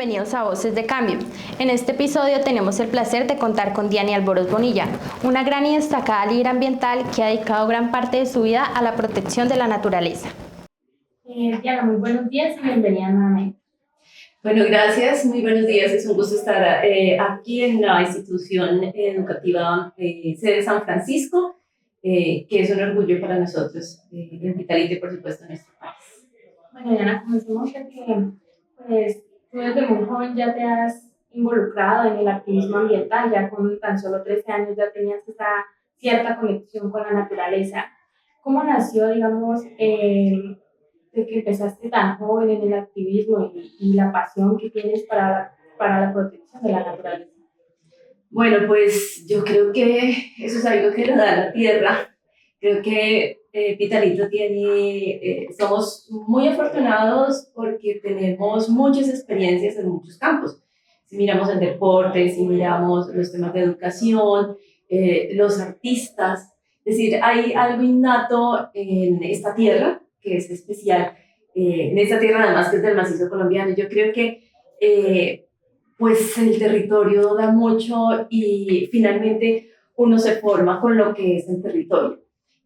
bienvenidos a Voces de Cambio. En este episodio tenemos el placer de contar con Diani Alboros Bonilla, una gran y destacada líder ambiental que ha dedicado gran parte de su vida a la protección de la naturaleza. Diana, muy buenos días y bienvenida nuevamente. Bueno, gracias, muy buenos días. Es un gusto estar aquí en la institución educativa sede San Francisco, que es un orgullo para nosotros en Vitality y por supuesto en nuestro país. Bueno, Diana, comencemos que pues, tú desde muy joven ya te has involucrado en el activismo ambiental, ya con tan solo 13 años ya tenías esa cierta conexión con la naturaleza. ¿Cómo nació, digamos, de que empezaste tan joven en el activismo y la pasión que tienes para la protección de la naturaleza? Bueno, pues yo creo que eso es algo que nos da la tierra. Creo que Vitalito somos muy afortunados porque tenemos muchas experiencias en muchos campos. Si miramos el deporte, si miramos los temas de educación, los artistas, es decir, hay algo innato en esta tierra que es especial, en esta tierra además que es del macizo colombiano. Yo creo que pues el territorio da mucho y finalmente uno se forma con lo que es el territorio.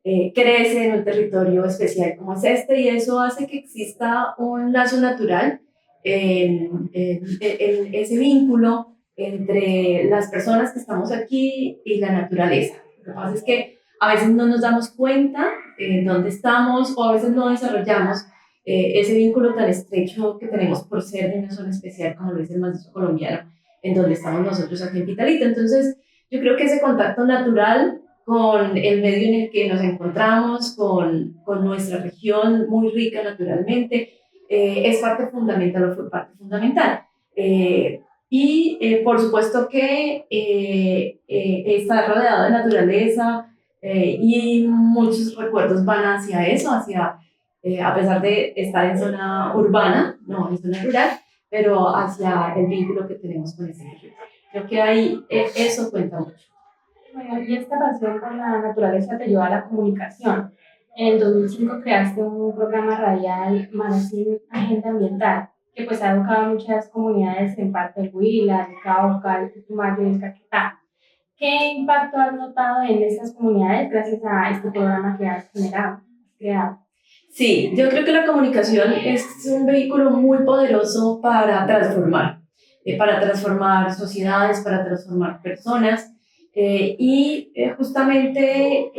Crece en un territorio especial como es este y eso hace que exista un lazo natural en ese vínculo entre las personas que estamos aquí y la naturaleza. Lo que pasa es que a veces no nos damos cuenta en dónde estamos o a veces no desarrollamos ese vínculo tan estrecho que tenemos por ser de una zona especial como lo es el macizo colombiano, en donde estamos nosotros aquí en Vitalito. Entonces, yo creo que ese contacto natural con el medio en el que nos encontramos, con nuestra región muy rica naturalmente, es parte fundamental o fue parte fundamental. Por supuesto que estar rodeado de naturaleza y muchos recuerdos van hacia eso, a pesar de estar en zona urbana, no en zona rural, pero hacia el vínculo que tenemos con ese territorio. Creo que ahí eso cuenta mucho. Bueno, y esta pasión por la naturaleza te llevó a la comunicación. En el 2005 creaste un programa radial, Magazine Agenda Ambiental, que pues ha educado a muchas comunidades en parte del Huila, el Cauca, el Putumayo y el Caquetá. ¿Qué impacto has notado en estas comunidades gracias a este programa que has creado? Sí, yo creo que la comunicación es un vehículo muy poderoso para transformar sociedades, para transformar personas. Justamente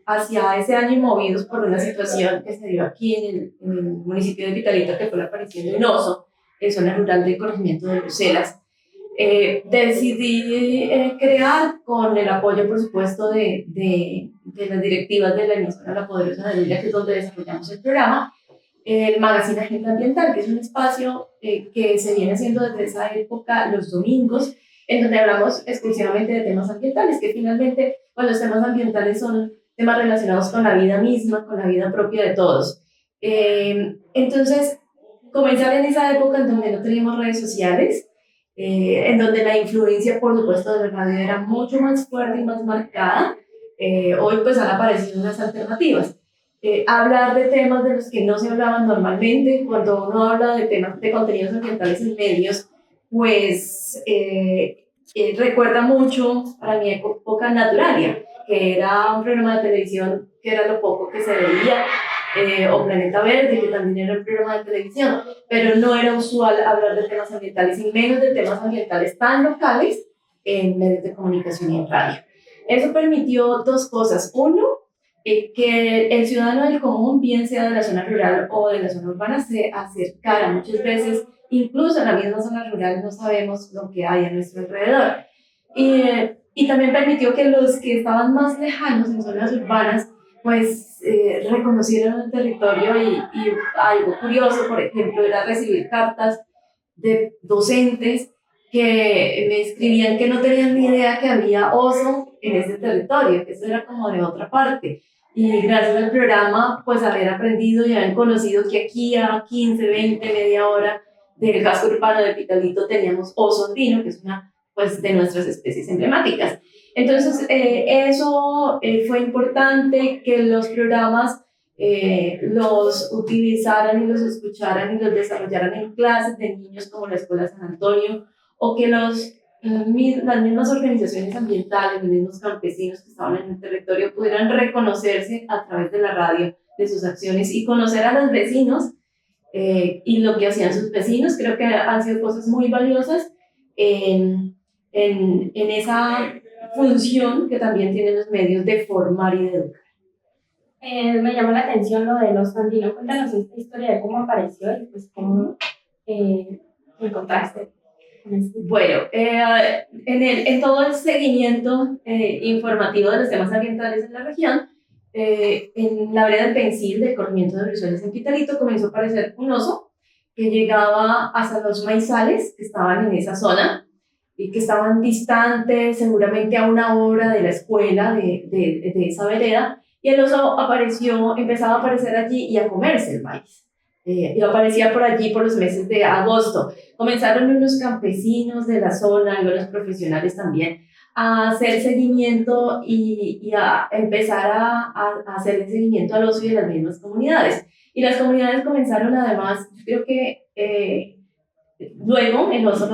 hacia ese año y movidos por una situación que se dio aquí en el municipio de Vitalito, que fue la aparición de un oso en zona rural del corregimiento de Bruselas, decidí crear con el apoyo, por supuesto, de las directivas de la emisora La Poderosa de Huila, que es donde desarrollamos el programa, el Magazine Agenda Ambiental, que es un espacio que se viene haciendo desde esa época los domingos, en donde hablamos exclusivamente de temas ambientales, que finalmente pues, los temas ambientales son temas relacionados con la vida misma, con la vida propia de todos. Entonces, comenzar en esa época en donde no teníamos redes sociales, en donde la influencia, por supuesto, de la radio era mucho más fuerte y más marcada, hoy pues han aparecido unas alternativas. Hablar de temas de los que no se hablaban normalmente, cuando uno habla de temas de contenidos ambientales en medios, pues recuerda mucho para mi época Naturalia, que era un programa de televisión que era lo poco que se veía, o Planeta Verde, que también era un programa de televisión, pero no era usual hablar de temas ambientales y menos de temas ambientales tan locales en medios de comunicación y en radio. Eso permitió dos cosas. Uno, que el ciudadano del común, bien sea de la zona rural o de la zona urbana, se acercara. Muchas veces, incluso en la misma zona rural, no sabemos lo que hay a nuestro alrededor. Y también permitió que los que estaban más lejanos en zonas urbanas, pues reconocieran el territorio y algo curioso, por ejemplo, era recibir cartas de docentes que me escribían que no tenían ni idea que había oso en ese territorio, que eso era como de otra parte. Y gracias al programa, pues haber aprendido y haber conocido que aquí a 15, 20, media hora del casco urbano de Vitalito teníamos oso andino, que es una pues, de nuestras especies emblemáticas. Entonces, eso fue importante, que los programas los utilizaran y los escucharan y los desarrollaran en clases de niños como la Escuela San Antonio, o que las mismas organizaciones ambientales, los mismos campesinos que estaban en el territorio pudieran reconocerse a través de la radio de sus acciones y conocer a los vecinos y lo que hacían sus vecinos. Creo que han sido cosas muy valiosas en esa función que también tienen los medios de formar y de educar. Me llama la atención lo del oso andino. Cuéntanos esta historia de cómo apareció y pues cómo encontraste. Bueno, en todo el seguimiento informativo de los temas ambientales en la región, en la vereda del Pensil del corregimiento de Brizuelas en Pitalito comenzó a aparecer un oso que llegaba hasta los maizales que estaban en esa zona y que estaban distantes, seguramente a 1 hora de la escuela de esa vereda, y el oso empezaba a aparecer allí y a comerse el maíz. Y aparecía por allí por los meses de agosto. Comenzaron unos campesinos de la zona, y los profesionales también, a hacer seguimiento y a empezar a hacer el seguimiento al oso y de las mismas comunidades. Y las comunidades comenzaron además, yo creo que luego el oso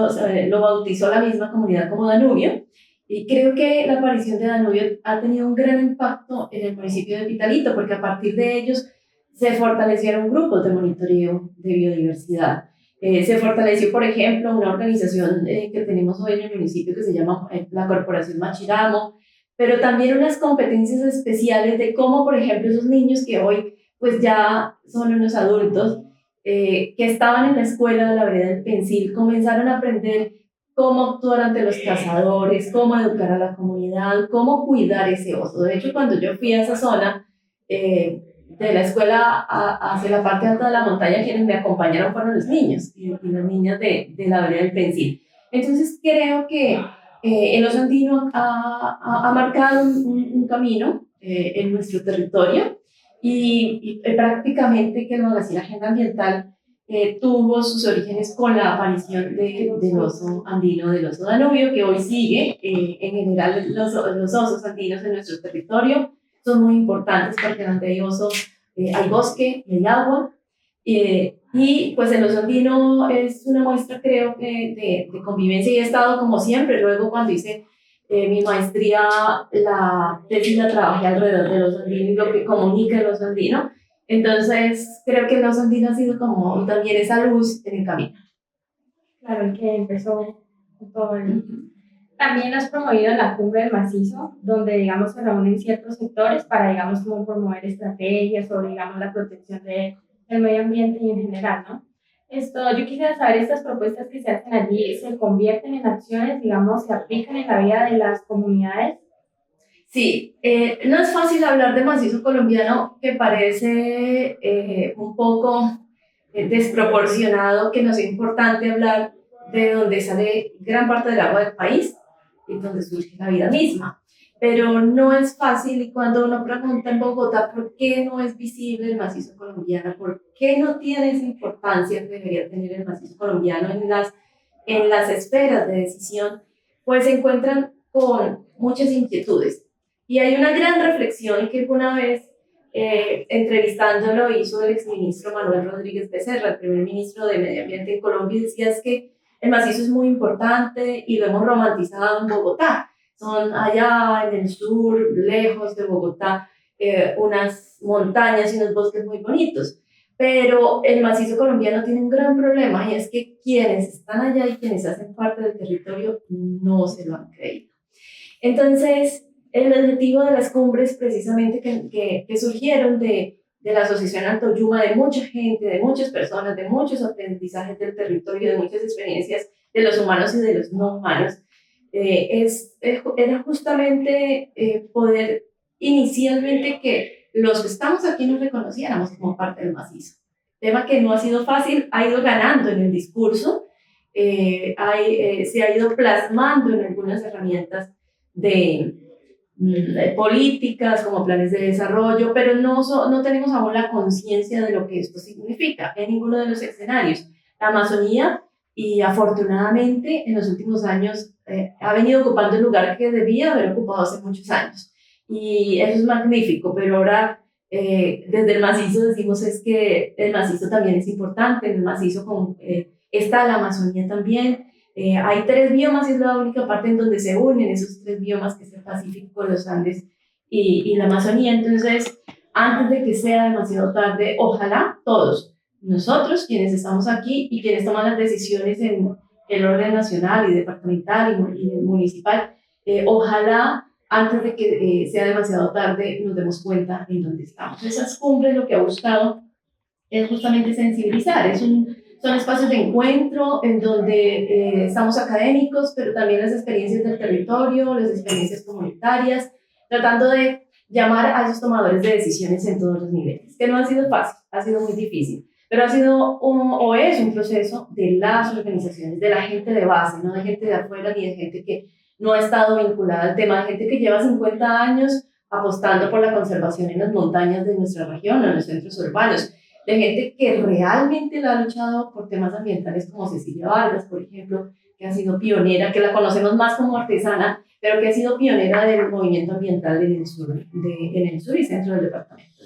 lo bautizó la misma comunidad como Danubio, y creo que la aparición de Danubio ha tenido un gran impacto en el municipio de Pitalito, porque a partir de ellos se fortalecieron grupos de monitoreo de biodiversidad. Se fortaleció, por ejemplo, una organización que tenemos hoy en el municipio que se llama la Corporación Machiramo, pero también unas competencias especiales de cómo, por ejemplo, esos niños que hoy pues ya son unos adultos, que estaban en la escuela de la vereda del Pensil, comenzaron a aprender cómo actuar ante los cazadores, cómo educar a la comunidad, cómo cuidar ese oso. De hecho, cuando yo fui a esa zona, de la escuela hacia la parte alta de la montaña, quienes me acompañaron fueron los niños y las niñas de la vereda del Pensil. Entonces creo que el oso andino ha marcado un camino en nuestro territorio, y prácticamente que el magazine Agenda Ambiental tuvo sus orígenes con la aparición del oso andino, del oso danubio, que hoy sigue. En general los osos andinos en nuestro territorio son muy importantes porque donde hay osos hay bosque y hay agua, y pues el oso andino es una muestra, creo que de convivencia, y he estado como siempre. Luego cuando hice mi maestría, la tesis la trabajé alrededor del oso andino y lo que comunica el oso andino. Entonces creo que el oso andino ha sido como también esa luz en el camino. Claro, el que empezó todo el... También has promovido la cumbre del macizo, donde, digamos, se reúnen ciertos sectores para, digamos, como promover estrategias sobre, digamos, la protección del medio ambiente y en general, ¿no? Yo quisiera saber, estas propuestas que se hacen allí, ¿se convierten en acciones, digamos, se aplican en la vida de las comunidades? Sí, no es fácil hablar de macizo colombiano, que parece un poco desproporcionado, que no sea importante hablar de donde sale gran parte del agua del país y donde surge la vida misma. Pero no es fácil, y cuando uno pregunta en Bogotá por qué no es visible el macizo colombiano, por qué no tiene esa importancia que debería tener el macizo colombiano en las esferas de decisión, pues se encuentran con muchas inquietudes. Y hay una gran reflexión que alguna vez entrevistándolo hizo el exministro Manuel Rodríguez Becerra, el primer ministro de Medio Ambiente en Colombia, y decía es que el macizo es muy importante y lo hemos romantizado en Bogotá. Son allá en el sur, lejos de Bogotá, unas montañas y unos bosques muy bonitos. Pero el macizo colombiano tiene un gran problema, y es que quienes están allá y quienes hacen parte del territorio no se lo han creído. Entonces, el objetivo de las cumbres, precisamente que surgieron de la Asociación Antoyuma, de mucha gente, de muchas personas, de muchos aprendizajes del territorio, de muchas experiencias de los humanos y de los no humanos, era justamente poder inicialmente que los que estamos aquí nos reconociéramos como parte del macizo. Tema que no ha sido fácil, ha ido ganando en el discurso, se ha ido plasmando en algunas herramientas de políticas como planes de desarrollo, pero no tenemos aún la conciencia de lo que esto significa en ninguno de los escenarios. La Amazonía, y afortunadamente en los últimos años ha venido ocupando el lugar que debía haber ocupado hace muchos años, y eso es magnífico, pero ahora Desde el macizo decimos es que el macizo también es importante, en el macizo está la Amazonía también. Hay 3 biomas y es la única parte en donde se unen esos 3 biomas, que es el Pacífico, los Andes y la Amazonía. Entonces, antes de que sea demasiado tarde, ojalá todos, nosotros quienes estamos aquí y quienes toman las decisiones en el orden nacional y departamental y municipal, ojalá antes de que sea demasiado tarde nos demos cuenta en dónde estamos. Esas cumbres lo que ha buscado es justamente sensibilizar, son espacios de encuentro en donde estamos académicos, pero también las experiencias del territorio, las experiencias comunitarias, tratando de llamar a esos tomadores de decisiones en todos los niveles, que no ha sido fácil, ha sido muy difícil, pero ha sido o es un proceso de las organizaciones, de la gente de base, no de gente de afuera ni de gente que no ha estado vinculada al tema, de gente que lleva 50 años apostando por la conservación en las montañas de nuestra región, en los centros urbanos, de gente que realmente la ha luchado por temas ambientales, como Cecilia Vargas, por ejemplo, que ha sido pionera, que la conocemos más como artesana, pero que ha sido pionera del movimiento ambiental en el sur, en el sur y centro del departamento.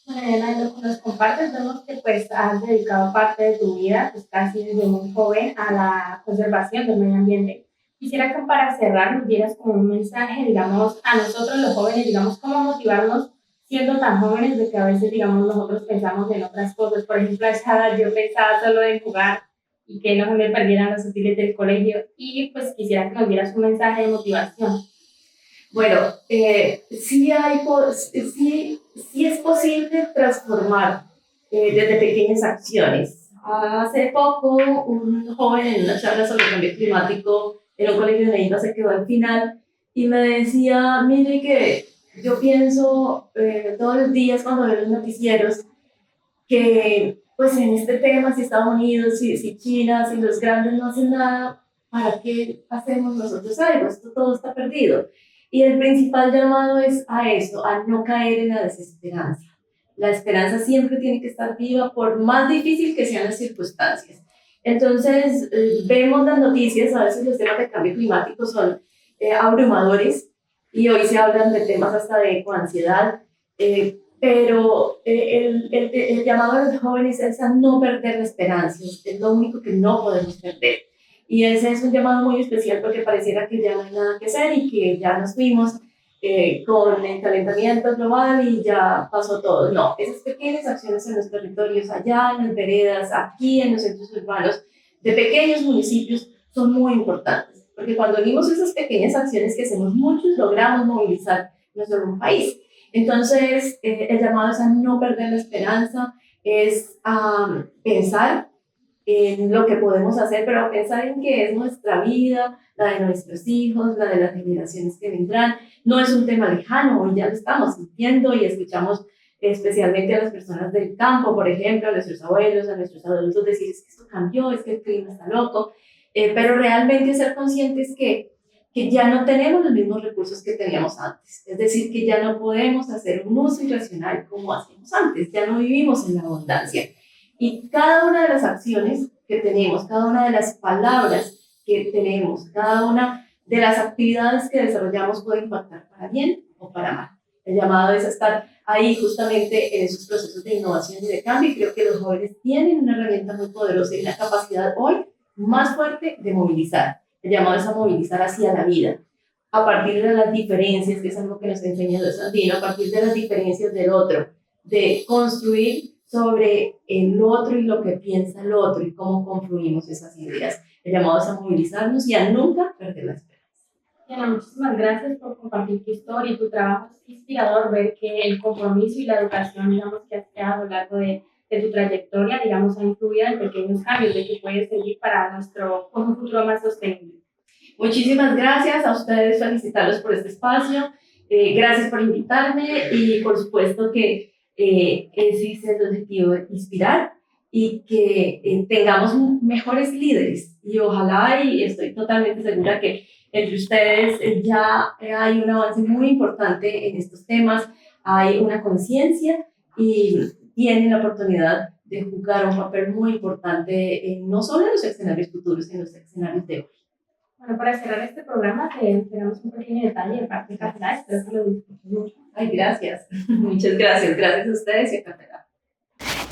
Mariana, en lo que nos compartes, vemos que pues has dedicado parte de tu vida, pues casi desde muy joven, a la conservación del medio ambiente. Quisiera que para cerrar nos dieras como un mensaje, digamos, a nosotros los jóvenes, digamos, cómo motivarnos siendo tan jóvenes, de que a veces, digamos, nosotros pensamos en otras cosas. Por ejemplo, a esa edad yo pensaba solo en jugar y que no se me perdieran los útiles del colegio, y pues quisiera que nos dieras un mensaje de motivación. Bueno, sí es posible transformar desde pequeñas acciones. Hace poco, un joven en una charla sobre cambio climático en un colegio de Neiva se quedó al final y me decía, mire que yo pienso todos los días cuando veo los noticieros que pues en este tema, si Estados Unidos, si China, si los grandes no hacen nada, ¿para qué hacemos nosotros algo? Esto todo está perdido. Y el principal llamado es a eso, a no caer en la desesperanza. La esperanza siempre tiene que estar viva, por más difícil que sean las circunstancias. Entonces, vemos las noticias, a veces los temas de cambio climático son abrumadores, y hoy se hablan de temas hasta de ecoansiedad, pero el llamado a los jóvenes es a no perder la esperanza, es lo único que no podemos perder. Y ese es un llamado muy especial porque pareciera que ya no hay nada que hacer y que ya nos fuimos con el calentamiento global y ya pasó todo. No, esas pequeñas acciones en los territorios, allá en las veredas, aquí en los centros urbanos, de pequeños municipios, son muy importantes. Porque cuando vimos esas pequeñas acciones que hacemos muchos, logramos movilizar nuestro país. Entonces, el llamado es a no perder la esperanza, es a pensar en lo que podemos hacer, pero pensar en que es nuestra vida, la de nuestros hijos, la de las generaciones que vendrán. No es un tema lejano, hoy ya lo estamos sintiendo y escuchamos especialmente a las personas del campo, por ejemplo, a nuestros abuelos, a nuestros adultos, decir es que esto cambió, es que el clima está loco, pero realmente ser conscientes que ya no tenemos los mismos recursos que teníamos antes, es decir, que ya no podemos hacer un uso irracional como hacíamos antes, ya no vivimos en la abundancia. Y cada una de las acciones que tenemos, cada una de las palabras que tenemos, cada una de las actividades que desarrollamos puede impactar para bien o para mal. El llamado es a estar ahí justamente en esos procesos de innovación y de cambio, y creo que los jóvenes tienen una herramienta muy poderosa y una capacidad hoy más fuerte de movilizar. El llamado es a movilizar hacia la vida, a partir de las diferencias, que es algo que nos enseña Luis Sandino, a partir de las diferencias del otro, de construir sobre el otro y lo que piensa el otro y cómo confluimos esas ideas. El llamado es a movilizarnos y a nunca perder la esperanza. Diana, muchísimas gracias por compartir tu historia y tu trabajo. Es inspirador ver que el compromiso y la educación, digamos, que has creado a lo largo de tu trayectoria, digamos, ha influido en pequeños cambios de que puede seguir para nuestro un futuro más sostenible. Muchísimas gracias a ustedes, felicitarlos por este espacio, gracias por invitarme y por supuesto que ese es el objetivo, de inspirar y que tengamos mejores líderes, y ojalá, y estoy totalmente segura que entre ustedes ya hay un avance muy importante en estos temas, hay una conciencia y tienen la oportunidad de jugar un papel muy importante no solo en los escenarios futuros, sino en los escenarios de hoy. Bueno, para cerrar este programa, te esperamos un pequeño detalle de parte de Cátedra. Espero que lo disfrutes mucho. Ay, gracias. Muchas gracias. Gracias a ustedes y a Cátedra.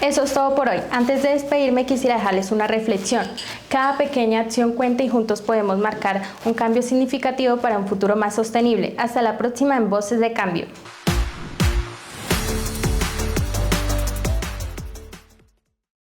Eso es todo por hoy. Antes de despedirme quisiera dejarles una reflexión. Cada pequeña acción cuenta y juntos podemos marcar un cambio significativo para un futuro más sostenible. Hasta la próxima en Voces de Cambio.